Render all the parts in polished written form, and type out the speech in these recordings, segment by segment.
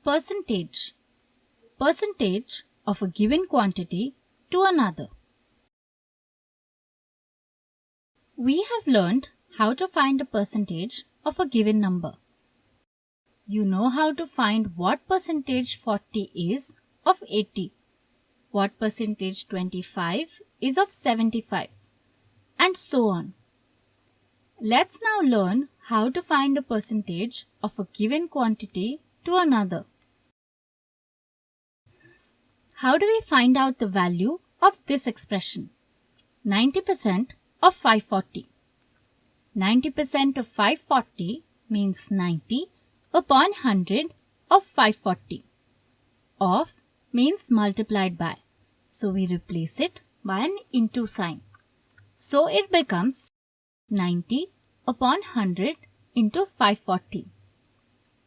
Percentage. Percentage of a given quantity to another. We have learned how to find a percentage of a given number. You know how to find what percentage 40 is of 80, what percentage 25 is of 75, and so on. Let's now learn how to find a percentage of a given quantity to another. How do we find out the value of this expression? 90% of 540. 90% of 540 means 90 upon 100 of 540. Of means multiplied by. So we replace it by an into sign. So it becomes 90 upon 100 into 540.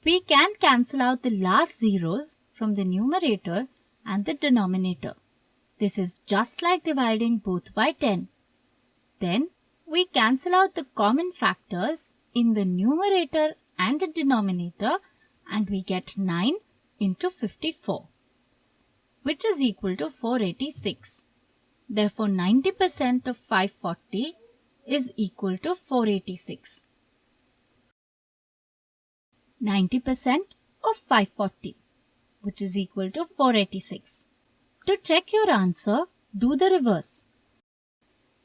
We can cancel out the last zeros from the numerator and the denominator. This is just like dividing both by 10. Then we cancel out the common factors in the numerator and the denominator and we get 9 into 54, which is equal to 486. Therefore, 90% of 540 is equal to 486. 90% of 540, which is equal to 486. To check your answer, do the reverse.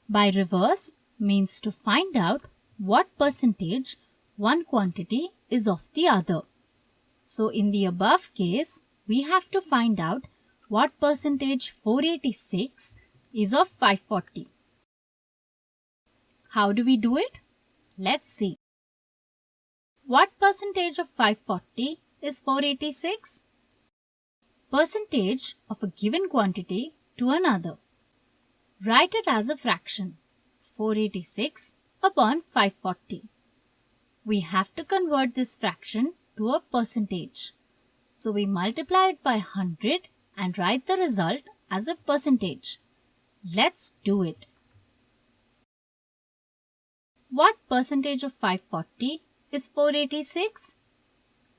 By reverse means to find out what percentage one quantity is of the other. So in the above case, we have to find out what percentage 486 is of 540. How do we do it? Let's see. What percentage of 540 is 486? Percentage of a given quantity to another. Write it as a fraction, 486 upon 540. We have to convert this fraction to a percentage. So we multiply it by 100 and write the result as a percentage. Let's do it. What percentage of 540 is 486?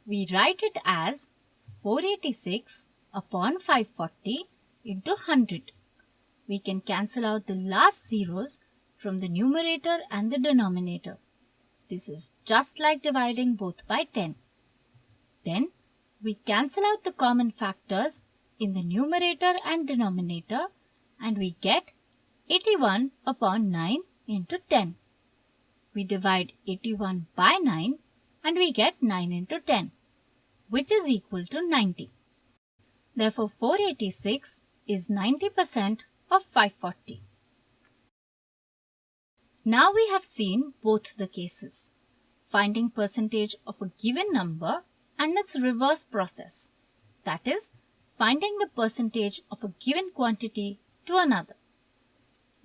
We write it as 486 upon 540 into 100. We can cancel out the last zeros from the numerator and the denominator. This is just like dividing both by 10. Then we cancel out the common factors in the numerator and denominator and we get 81 upon 9 into 10. We divide 81 by 9 and we get 9 into 10, which is equal to 90. Therefore, 486 is 90% of 540. Now we have seen both the cases, finding percentage of a given number and its reverse process, that is, finding the percentage of a given quantity to another.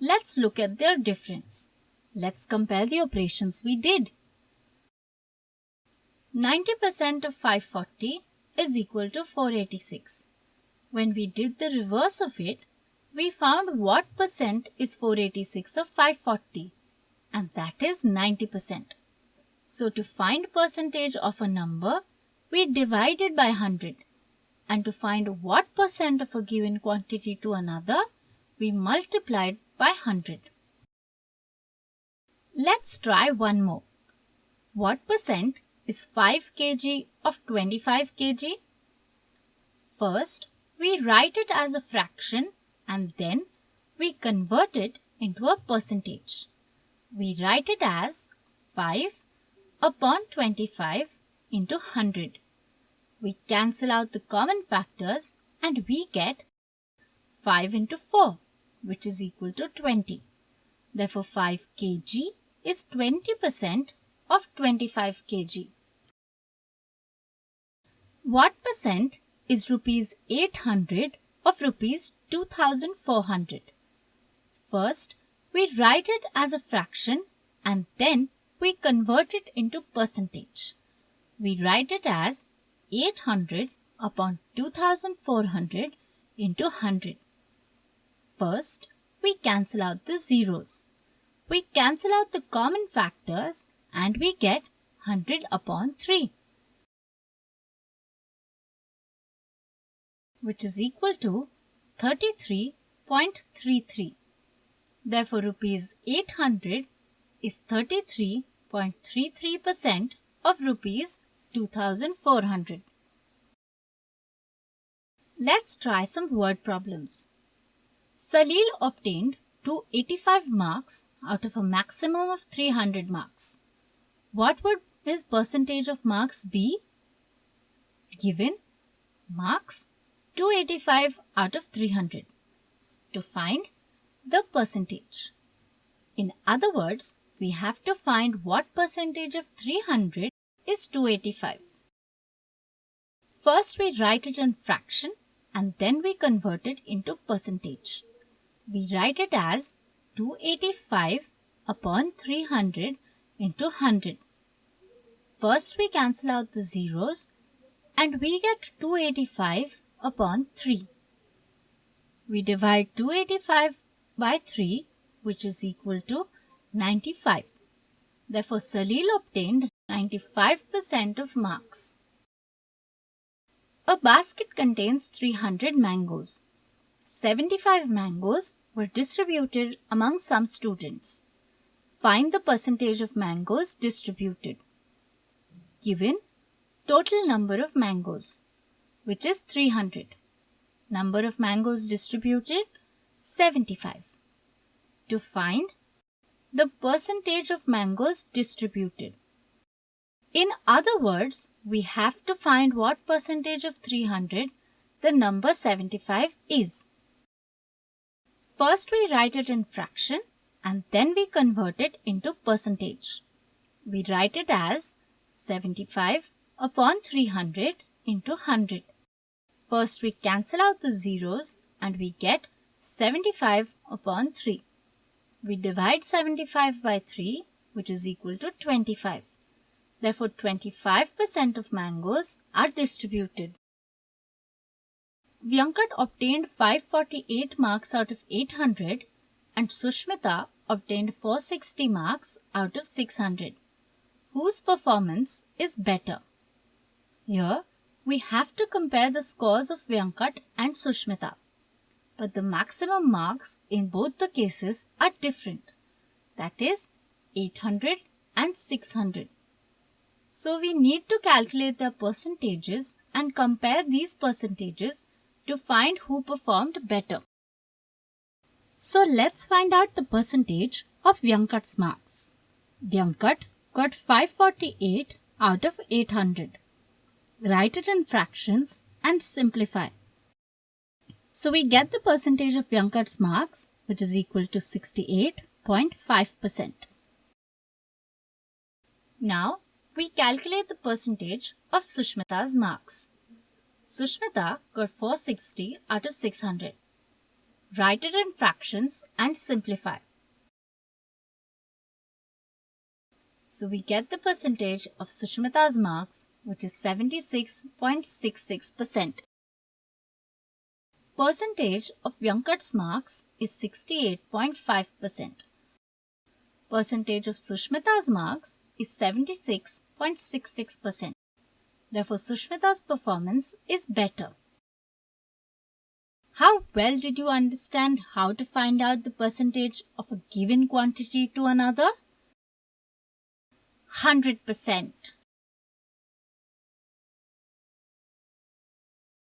Let's look at their difference. Let's compare the operations we did. 90% of 540 is equal to 486. When we did the reverse of it, we found what percent is 486 of 540, and that is 90%. So to find percentage of a number, we divide it by 100. And to find what percent of a given quantity to another, we multiplied by 100. Let's try one more. What percent is 5 kg of 25 kg? First, we write it as a fraction and then we convert it into a percentage. We write it as 5 upon 25 into 100. We cancel out the common factors and we get 5 into 4, which is equal to 20. Therefore, 5 kg is 20% of 25 kg. What percent is rupees 800 of rupees 2400? First, we write it as a fraction and then we convert it into percentage. We write it as 800 upon 2400 into 100. First, we cancel out the zeros. We cancel out the common factors and we get 100 upon 3. which is equal to 33.33. Therefore, rupees 800 is 33.33% of rupees 2400. Let's try some word problems. Salil obtained 285 marks out of a maximum of 300 marks. What would his percentage of marks be? Given marks 285 out of 300. To find the percentage. In other words, we have to find what percentage of 300 is 285. First we write it in fraction and then we convert it into percentage. We write it as 285 upon 300 into 100. First we cancel out the zeros and we get 285 upon 3. We divide 285 by 3, which is equal to 95. Therefore, Salil obtained 95% of marks. A basket contains 300 mangoes. 75 mangoes were distributed among some students. Find the percentage of mangoes distributed. Given total number of mangoes, which is 300. Number of mangoes distributed, 75. To find the percentage of mangoes distributed. In other words, we have to find what percentage of 300 the number 75 is. First we write it in fraction and then we convert it into percentage. We write it as 75 upon 300 into 100. First we cancel out the zeros and we get 75 upon 3. We divide 75 by 3, which is equal to 25. Therefore, 25% of mangoes are distributed. Venkat obtained 548 marks out of 800 and Sushmita obtained 460 marks out of 600. Whose performance is better? Here, we have to compare the scores of Venkat and Sushmita. But the maximum marks in both the cases are different. That is 800 and 600. So we need to calculate their percentages and compare these percentages to find who performed better. So let's find out the percentage of Venkat's marks. Venkat got 548 out of 800. Write it in fractions and simplify. So we get the percentage of Venkat's marks, which is equal to 68.5%. Now we calculate the percentage of Sushmita's marks. Sushmita got 460 out of 600. Write it in fractions and simplify. So we get the percentage of Sushmita's marks, which is 76.66%. Percentage of Venkat's marks is 68.5%. Percentage of Sushmita's marks is 76.66%. Therefore, Sushmita's performance is better. How well did you understand how to find out the percentage of a given quantity to another? 100%.